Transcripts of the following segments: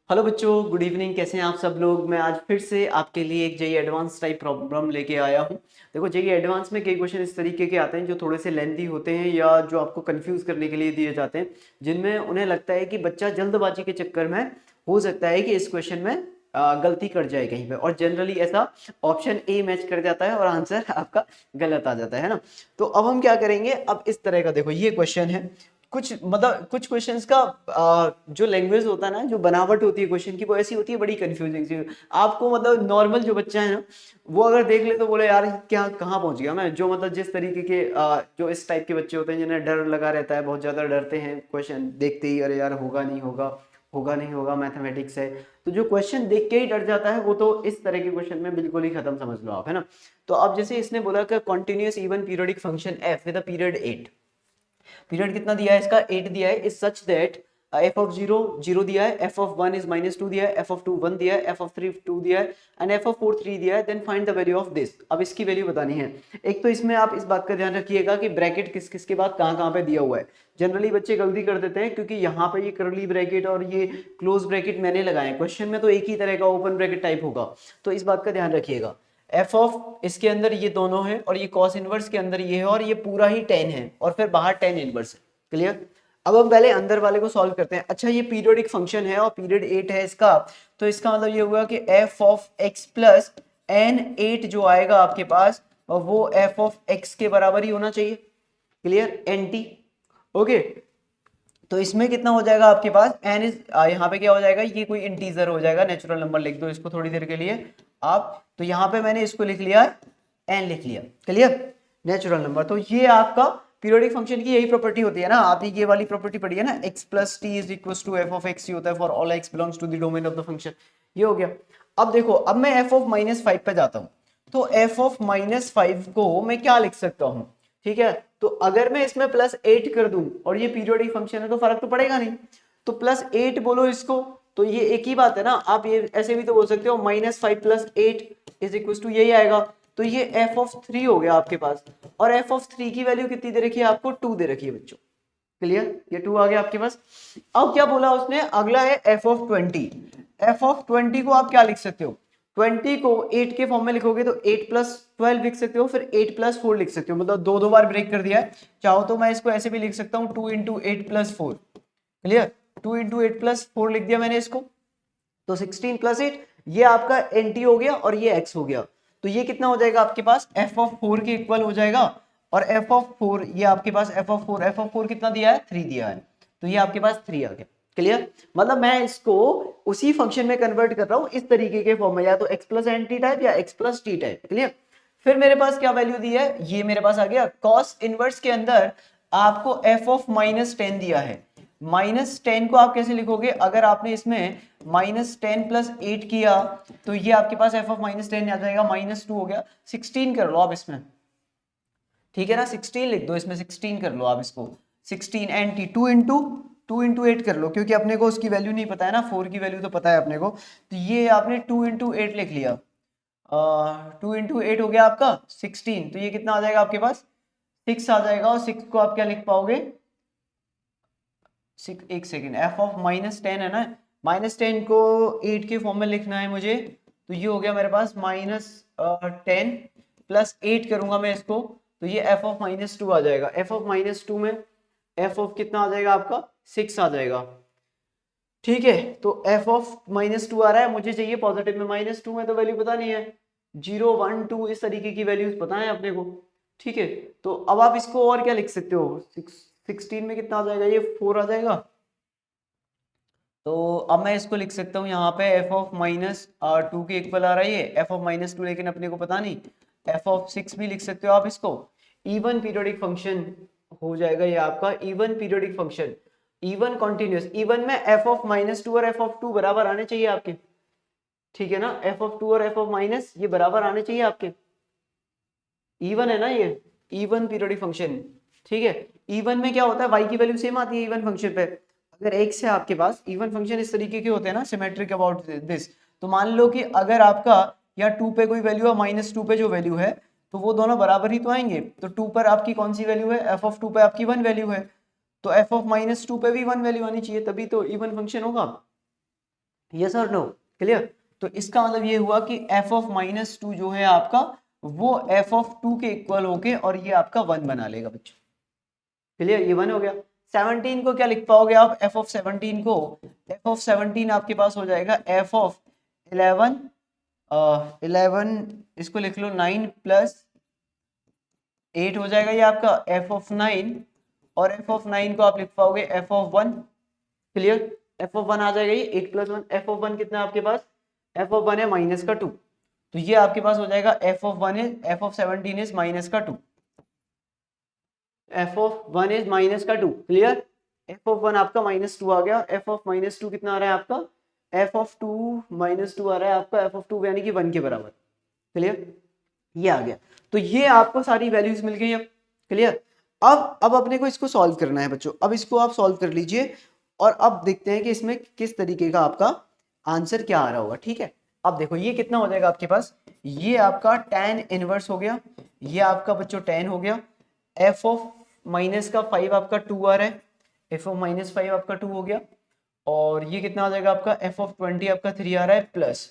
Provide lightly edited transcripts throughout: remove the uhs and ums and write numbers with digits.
Hello बच्चों, good evening. कैसे हैं आप सब लोग। मैं आज फिर से आपके लिए एक जेई एडवांस टाइप प्रॉब्लम लेके आया हूं। देखो, जेई एडवांस में कई क्वेश्चन इस तरीके के आते हैं जो थोड़े से लेंथी होते हैं या जो आपको कंफ्यूज करने के लिए दिए जाते हैं, जिनमें उन्हें लगता है कि बच्चा जल्दबाजी के चक्कर में हो सकता है कि इस क्वेश्चन में गलती कर जाए कहीं पे, और जनरली ऐसा ऑप्शन ए मैच कर जाता है और आंसर आपका गलत आ जाता है ना। तो अब हम क्या करेंगे, अब इस तरह का देखो ये क्वेश्चन है। कुछ मतलब कुछ क्वेश्चंस का जो लैंग्वेज होता है ना, जो बनावट होती है क्वेश्चन की, वो ऐसी होती है बड़ी कंफ्यूजिंग सी। आपको मतलब नॉर्मल जो बच्चा है ना, वो अगर देख ले तो बोले यार क्या कहाँ पहुंच गया मैं। जो मतलब जिस तरीके के जो इस टाइप के बच्चे होते हैं जिन्हें डर लगा रहता है, बहुत ज्यादा डरते हैं क्वेश्चन देखते ही, अरे यार होगा नहीं होगा, होगा नहीं होगा, मैथमेटिक्स है। तो जो क्वेश्चन देख के ही डर जाता है वो तो इस तरह के क्वेश्चन में बिल्कुल ही खत्म समझ लो आप, है ना। तो अब जैसे इसने बोला कि continuous even periodic function F with a period 8। Period कितना दिया है इसका, 8 दिया है। Is such that F of 0 0 दिया है, एफ ऑफ 1 इज -2 दिया है, एफ ऑफ 2 1 दिया है, एफ ऑफ 3 2 दिया है, एंड एफ ऑफ 4 3 दिया है। Then find the value of this. अब इसकी वैल्यू बतानी है। एक तो इसमें आप इस बात का ध्यान रखिएगा कि ब्रैकेट किस किस के बाद कहाँ कहाँ पे दिया हुआ है। जनरली बच्चे गलती कर देते हैं क्योंकि यहाँ पे ये करली ब्रैकेट और ये क्लोज ब्रैकेट मैंने लगाए हैं। क्वेश्चन में तो एक ही तरह का ओपन ब्रैकेट टाइप होगा, तो इस बात का ध्यान रखिएगा। एफ ऑफ इसके अंदर ये दोनों है और ये कॉस इनवर्स के अंदर ये है और ये पूरा ही 10 है और फिर बाहर 10 इनवर्स है। क्लियर। अब हम पहले अंदर वाले को सॉल्व करते हैं। अच्छा, ये पीरियोडिक फंक्शन है और पीरियड 8 है इसका, तो इसका मतलब ये हुआ कि f of x plus n 8 जो आएगा आपके पास, और वो एफ ऑफ एक्स के बराबर ही होना चाहिए। Clear, N T. ओके, तो इसमें कितना हो जाएगा आपके पास, एन इज यहाँ पे क्या हो जाएगा, ये कोई इंटीजर हो जाएगा, नेचुरल नंबर लिख दो इसको थोड़ी देर के लिए आप। तो यहाँ पे मैंने इसको लिख लिया, एन लिख लिया। Clear, natural number. तो ये आपका पीरियोडिक फंक्शन की यही प्रॉपर्टी होती है ना, आप ये वाली प्रॉपर्टी पढ़ी है ना, x plus t is equal to f of x, होता है for all x belongs to the domain of the function. ये हो गया। अब देखो, अब मैं एफ ऑफ -5 पे जाता हूँ। तो एफ ऑफ -5 को मैं क्या लिख सकता हूँ, ठीक है। तो अगर मैं इसमें +8 कर दूं और ये पीरियोडिक फंक्शन है तो फर्क तो पड़ेगा नहीं। तो +8 बोलो इसको, तो ये एक ही बात है ना। आप ये ऐसे भी तो बोल सकते हो -5 + 8 इज इक्वल टू यही आएगा। तो ये एफ ऑफ 3 हो गया आपके पास। और एफ ऑफ 3 की वैल्यू कितनी दे रखी है आपको, 2 दे रखी है बच्चों। क्लियर, ये 2 आ गया आपके पास। अब क्या बोला उसने, अगला है एफ ऑफ 20। एफ ऑफ 20 को आप क्या लिख सकते हो, 20 को 8 के फॉर्म में लिखोगे तो 8 + 12 लिख सकते हो, फिर 8 + 4 लिख सकते हो, मतलब दो दो बार ब्रेक कर दिया है। चाहो तो मैं इसको ऐसे भी लिख सकता हूँ, 2 × 8 + 4। क्लियर, 2 × 8 + 4 लिख दिया मैंने इसको। तो 16 + 8 ये आपका एनटी हो गया और ये एक्स हो गया। तो ये कितना हो जाएगा आपके पास, एफ ऑफ 4 के इक्वल हो जाएगा। और एफ ऑफ 4 ये आपके पास एफ ऑफ 4 कितना दिया है, 3 दिया है। तो ये आपके पास 3 आ गया। क्लियर, मतलब मैं इसको उसी फंक्शन में कन्वर्ट कर रहा हूं इस तरीके के फॉर्म में, या तो x plus n t type या x plus t type. Clear, फिर मेरे पास क्या वैल्यू दी है, ये मेरे पास आ गया कॉस इनवर्स के अंदर आपको एफ ऑफ -10 दिया है। -10 को आप कैसे लिखोगे, अगर आपने इसमें -10 + 8 किया तो ये आपके पास एफ ऑफ -10 आ जाएगा, -2 हो गया। 16 कर लो आप इसमें, ठीक है ना, 16 लिख दो इसमें, 16 कर लो आप इसको। 16 एन टी 2 × 8 कर लो, क्योंकि अपने को उसकी वैल्यू नहीं पता है ना, 4 की वैल्यू तो पता है अपने को। तो ये आपने 2 × 8 लिख लिया। 2 × 8 हो गया आपका 16। तो ये कितना आ जाएगा आपके पास, 6 आ जाएगा। और 6 को आप क्या लिख पाओगे, 6, एक सेकेंड, एफ ऑफ -10 है ना, -10 को 8 के फॉर्म में लिखना है मुझे। तो ये हो गया मेरे पास -10 + 8 करूंगा मैं इसको, तो ये एफ ऑफ -2 आ जाएगा। एफ ऑफ -2 में एफ ऑफ कितना आ जाएगा आपका, 6 आ जाएगा। ठीक है, तो एफ ऑफ -2 आ रहा है, मुझे चाहिए पॉजिटिव में। -2 में तो वैल्यू पता नहीं है, 0 1 2 इस तरीके की वैल्यूज पता है अपने को। ठीक है, तो अब आप इसको और क्या लिख सकते हो, 16 में कितना आ जाएगा, ये 4 आ जाएगा। तो अब मैं इसको लिख सकता हूँ यहाँ पे एफ ऑफ -2 के इक्वल आ रहा है ये, एफ ऑफ -2, लेकिन अपने को पता नहीं। एफ ऑफ 6 भी लिख सकते हो आप इसको। इवन पीरियोडिक फंक्शन हो जाएगा ये आपका, even periodic function, even continuous. Even में एफ ऑफ -2 और एफ ऑफ 2 बराबर आने चाहिए आपके, ठीक है ना। एफ ऑफ 2 और एफ ऑफ माइनस ये बराबर आने चाहिए आपके, इवन है ना ये, इवन पीरियोडिक फंक्शन। ठीक है, इवन में क्या होता है, वाई की वैल्यू सेम आती है इवन फंक्शन पे। अगर एक से आपके पास इवन फंक्शन इस तरीके के होते हैं ना, सिमेट्रिक अबाउट दिस। तो मान लो कि अगर आपका या 2 पे कोई वैल्यू है, -2 पे जो वैल्यू है, तो वो दोनों बराबर ही तो आएंगे। तो 2 पर आपकी कौन सी वैल्यू है, एफ ऑफ 2 पे आपकी 1 वैल्यू है, तो एफ ऑफ -2 पे भी 1 वैल्यू आनी चाहिए, तभी तो इवन फंक्शन होगा। यस और नो, क्लियर। तो इसका मतलब ये हुआ कि एफ ऑफ माइनस टू जो है आपका वो एफ ऑफ टू के इक्वल होके और ये आपका वन बना लेगा बच्चों, क्लियर, ये वन हो गया। 17 को क्या लिख पाओगे आप, एफ ऑफ 17 को, एफ ऑफ 17 आपके पास हो जाएगा एफ ऑफ 11, 11 इसको लिख लो 9 प्लस 8 हो जाएगा ये आपका एफ ऑफ 9, और एफ ऑफ 9 को आप लिख पाओगे F of 1, clear. F of 1 आ जाएगा ये 8 प्लस 1, एफ ऑफ 1 कितना है आपके पास, एफ ऑफ 1 है माइनस का 2, तो ये आपके पास हो जाएगा F of 1 is, F of 17 is minus का 2, एफ ऑफ 1 इज माइनस का 2, क्लियर। एफ ऑफ 1 आपका माइनस 2 आ गया, एफ ऑफ माइनस 2 कितना आ रहा है आपका, एफ ऑफ 2 माइनस 2 आ रहा है आपका, एफ ऑफ 2 यानी कि 1 के बराबर, क्लियर, ये आ गया। तो ये आपको सारी वैल्यूज मिल गई अब, क्लियर। अब अपने को इसको सॉल्व करना है बच्चों, अब इसको आप सॉल्व कर लीजिए और अब देखते हैं कि इसमें किस तरीके का आपका आंसर क्या आ रहा होगा, ठीक है। अब देखो ये कितना हो जाएगा आपके पास, ये आपका tan इनवर्स हो गया, ये आपका बच्चों tan हो गया, एफ ऑफ माइनस का 5 आपका 2 आ रहा है, एफ ऑफ माइनस 5 आपका 2 हो गया, और ये कितना आ जाएगा आपका एफ ऑफ 20 आपका 3 आ रहा है, प्लस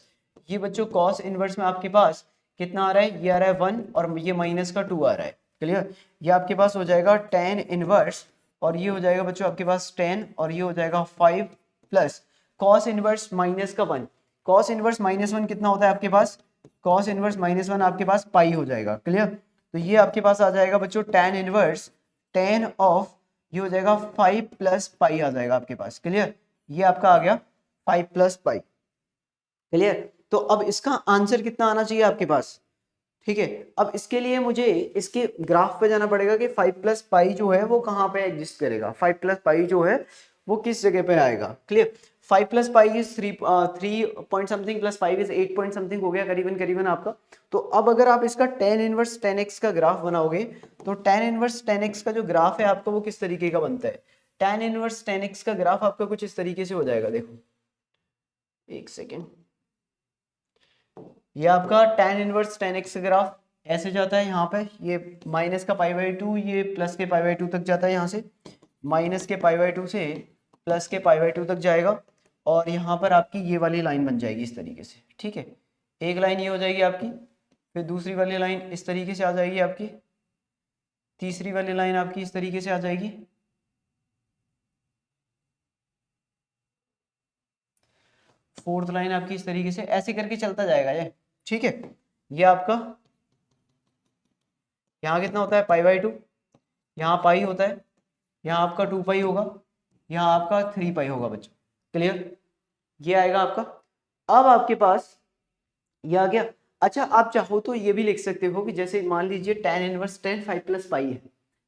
ये बच्चों कॉस इनवर्स में आपके पास कितना आ रहा है, ये आ रहा है 1 और ये माइनस का 2 आ रहा है, क्लियर। ये आपके पास हो जाएगा tan इनवर्स, और ये हो जाएगा बच्चों आपके पास 10 और ये हो जाएगा 5 प्लस कॉस इनवर्स माइनस का 1, कॉस इनवर्स माइनस 1 कितना होता है आपके पास, कॉस इनवर्स माइनस 1 आपके पास पाई हो जाएगा, क्लियर। तो ये आपके पास आ जाएगा बच्चों tan इनवर्स 10 ऑफ, ये हो जाएगा 5 प्लस पाई आ जाएगा आपके पास, क्लियर। ये आपका आ गया 5 प्लस पाई, क्लियर। तो अब इसका आंसर कितना आना चाहिए आपके पास, ठीक है। अब इसके लिए मुझे इसके ग्राफ पे जाना पड़ेगा कि 5 प्लस पाई जो है वो कहाँ पे एग्जिस्ट करेगा, 5 प्लस पाई जो है वो किस जगह पे आएगा, clear. 5 plus pi is 3 point something plus 5 is 8 point something हो गया करीबन करीबन आपका। तो अब अगर आप इसका tan इनवर्स tan x का ग्राफ बनाओगे तो tan इनवर्स tan x का जो ग्राफ है आपका वो किस तरीके का बनता है, tan इनवर्स tan x का ग्राफ आपका कुछ इस तरीके से हो जाएगा, देखो एक सेकेंड, ये आपका tan इनवर्स tan x का ग्राफ ऐसे जाता है यहाँ पे, ये माइनस का π/2 ये प्लस के π/2 तक जाता है, यहाँ से माइनस के π/2 से प्लस के π/2 तक जाएगा, और यहाँ पर आपकी ये वाली लाइन बन जाएगी इस तरीके से, ठीक है। एक लाइन ये हो जाएगी आपकी, फिर दूसरी वाली लाइन इस तरीके से आ जाएगी आपकी, तीसरी वाली लाइन आपकी इस तरीके से आ जाएगी, फोर्थ लाइन आपकी इस तरीके से, ऐसे करके चलता जाएगा ये, ठीक है। ये आपका यहाँ कितना होता है π/2, यहाँ पाई होता है, यहाँ आपका 2 पाई होगा, यहाँ आपका 3 पाई होगा बच्चों, क्लियर, ये आएगा आपका। अब आपके पास ये आ गया। अच्छा आप चाहो तो ये भी लिख सकते हो कि जैसे मान लीजिए tan inverse tan 5 plus pi है,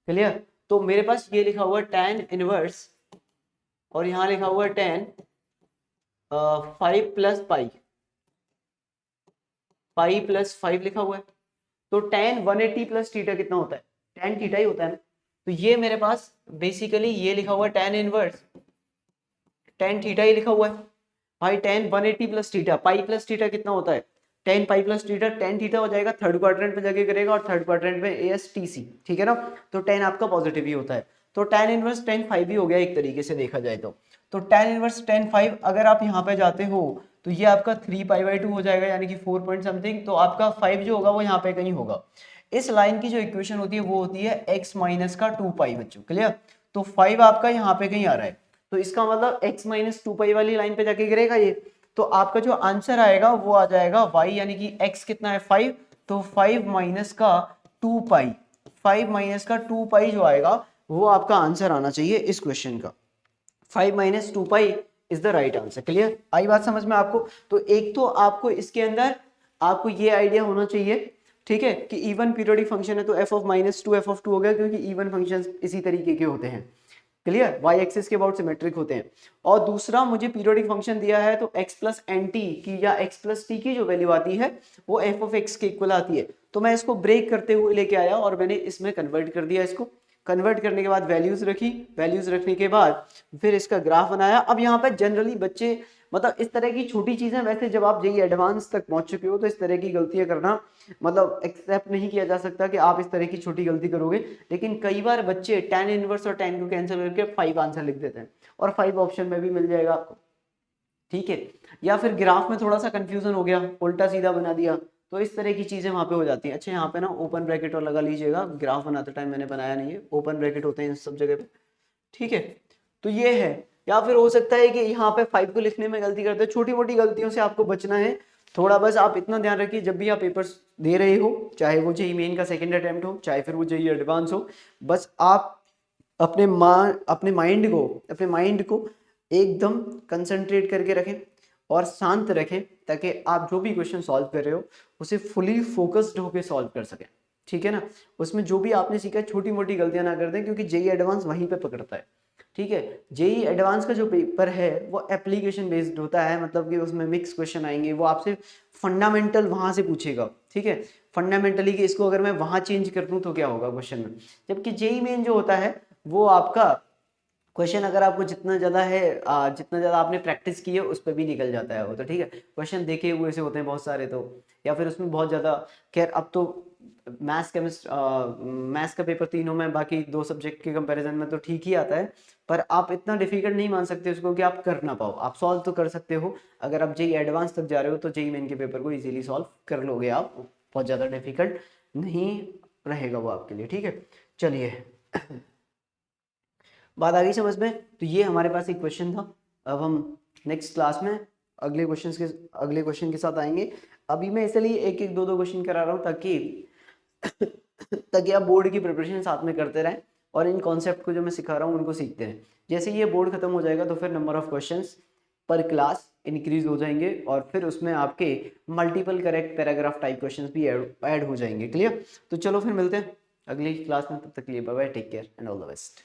क्लियर। तो मेरे पास ये लिखा हुआ है tan इनवर्स और यहाँ लिखा हुआ है tan 5 plus pi, pi plus 5 लिखा हुआ है, तो tan 180 प्लस थीटा कितना होता है, tan थीटा ही होता है ना। तो ये मेरे पास बेसिकली ये लिखा हुआ है tan इनवर्स tan थीटा ही लिखा हुआ है भाई, tan 180 plus theta, pi plus theta कितना होता है, tan pi plus theta, tan theta हो जाएगा थर्ड क्वाड्रेंट में जाके करेगा और थर्ड क्वाड्रेंट में ASTC, ठीक है ना। तो tan आपका पॉजिटिव ही होता है, तो tan इनवर्स tan 5 भी हो गया एक तरीके से देखा जाए तो tan इनवर्स tan 5 अगर आप यहाँ पे जाते हो तो ये आपका 3 π/2 हो जाएगा, यानी कि 4 पॉइंट समथिंग, तो आपका 5 जो होगा वो यहाँ पे कहीं होगा। इस लाइन की जो इक्वेशन होती है वो होती है x माइनस का 2 पाई बच्चों, क्लियर। तो 5 आपका यहाँ पे कहीं आ रहा है, तो इसका मतलब x माइनस 2 पाई वाली लाइन पे जाके गिरेगा ये, तो आपका जो आंसर आएगा वो आ जाएगा y, यानी कि x कितना है 5, तो 5 माइनस का 2 पाई, 5 माइनस का 2 पाई जो आएगा वो आपका आंसर आना चाहिए इस क्वेश्चन का, 5 minus 2 pi is the right answer, clear. आई बात समझ में आपको। तो एक तो आपको इसके अंदर आपको ये आइडिया होना चाहिए, ठीक है, कि इवन पीरियोडिक फंक्शन है तो f of minus 2 f of 2 हो गया, क्योंकि इवन फंक्शंस इसी तरीके के होते हैं, क्लियर, y एक्सिस के अबाउट सिमेट्रिक होते हैं। और दूसरा मुझे पीरियोडिक फंक्शन दिया है तो x प्लस एन टी की या x प्लस टी की जो वैल्यू आती है वो f ऑफ x के इक्वल आती है, तो मैं इसको ब्रेक करते हुए लेके आया और मैंने इसमें कन्वर्ट कर दिया, इसको कन्वर्ट करने के बाद वैल्यूज रखी, वैल्यूज रखने के बाद फिर इसका ग्राफ बनाया। अब यहाँ पर जनरली बच्चे मतलब इस तरह की छोटी चीजें, वैसे जब आप जेईई एडवांस तक पहुंच चुके हो तो इस तरह की गलतियां करना मतलब एक्सेप्ट नहीं किया जा सकता कि आप इस तरह की छोटी गलती करोगे, लेकिन कई बार बच्चे tan इनवर्स और tan को कैंसिल करके 5 आंसर लिख देते हैं और 5 ऑप्शन में भी मिल जाएगा आपको, ठीक है। या फिर ग्राफ में थोड़ा सा कंफ्यूजन हो गया, उल्टा सीधा बना दिया, तो इस तरह की चीजें वहां पे हो जाती हैं। अच्छा यहाँ पे ना ओपन ब्रैकेट और लगा लीजिएगा, ग्राफ बनाते टाइम मैंने बनाया नहीं है, ओपन ब्रैकेट होते हैं इस सब जगह पे, ठीक है। तो ये है। या फिर हो सकता है कि यहाँ पे 5 को लिखने में गलती करते हैं, छोटी मोटी गलतियों से आपको बचना है। थोड़ा बस आप इतना ध्यान रखिए, जब भी आप पेपर्स दे रहे हो, चाहे वो जेईई मेन का सेकंड अटेम्प्ट हो, चाहे फिर वो जेईई एडवांस हो, बस आप अपने माइंड को एकदम कंसंट्रेट करके रखें और शांत रखें, ताकि आप जो भी क्वेश्चन सॉल्व कर रहे हो उसे फुली फोकस्ड होकर सॉल्व कर सकें, ठीक है ना। उसमें जो भी आपने सीखा है छोटी मोटी गलतियां ना कर दें, क्योंकि जेईई एडवांस वहीं पे पकड़ता है, ठीक है। जेईई एडवांस का जो पेपर है वो एप्लीकेशन बेस्ड होता है, मतलब कि उसमें मिक्स क्वेश्चन आएंगे, वो आपसे फंडामेंटल वहां से पूछेगा, ठीक है। फंडामेंटली कि इसको अगर मैं वहां चेंज कर दूं तो क्या होगा क्वेश्चन में। जबकि जेईई मेन जो होता है वो आपका क्वेश्चन अगर आपको जितना ज़्यादा है जितना ज़्यादा आपने प्रैक्टिस की है उस पर भी निकल जाता है वो, तो ठीक है। क्वेश्चन देखे हुए से होते हैं बहुत सारे, तो या फिर उसमें बहुत ज़्यादा, खैर अब तो मैथ्स का पेपर तीनों में बाकी 2 सब्जेक्ट के कंपैरिजन में तो ठीक ही आता है, पर आप इतना डिफिकल्ट नहीं मान सकते उसको कि आप कर ना पाओ। आप सॉल्व तो कर सकते हो, अगर आप जेईई एडवांस तक जा रहे हो तो जेईई मेन के पेपर को इजीली सॉल्व कर लोगे आप, बहुत ज़्यादा डिफिकल्ट नहीं रहेगा वो आपके लिए, ठीक है। चलिए बात आ गई समझ में। तो ये हमारे पास एक क्वेश्चन था। अब हम नेक्स्ट क्लास में अगले क्वेश्चन के साथ आएंगे। अभी मैं इसलिए एक एक दो दो क्वेश्चन करा रहा हूँ ताकि ताकि आप बोर्ड की प्रिपरेशन साथ में करते रहें और इन कॉन्सेप्ट को जो मैं सिखा रहा हूँ उनको सीखते रहें। जैसे ये बोर्ड खत्म हो जाएगा तो फिर नंबर ऑफ क्वेश्चंस पर क्लास इंक्रीज हो जाएंगे और फिर उसमें आपके multiple correct paragraph type questions भी ऐड हो जाएंगे। क्लियर? तो चलो फिर मिलते हैं अगली क्लास में, तब तक के लिए bye bye, take care and all the best.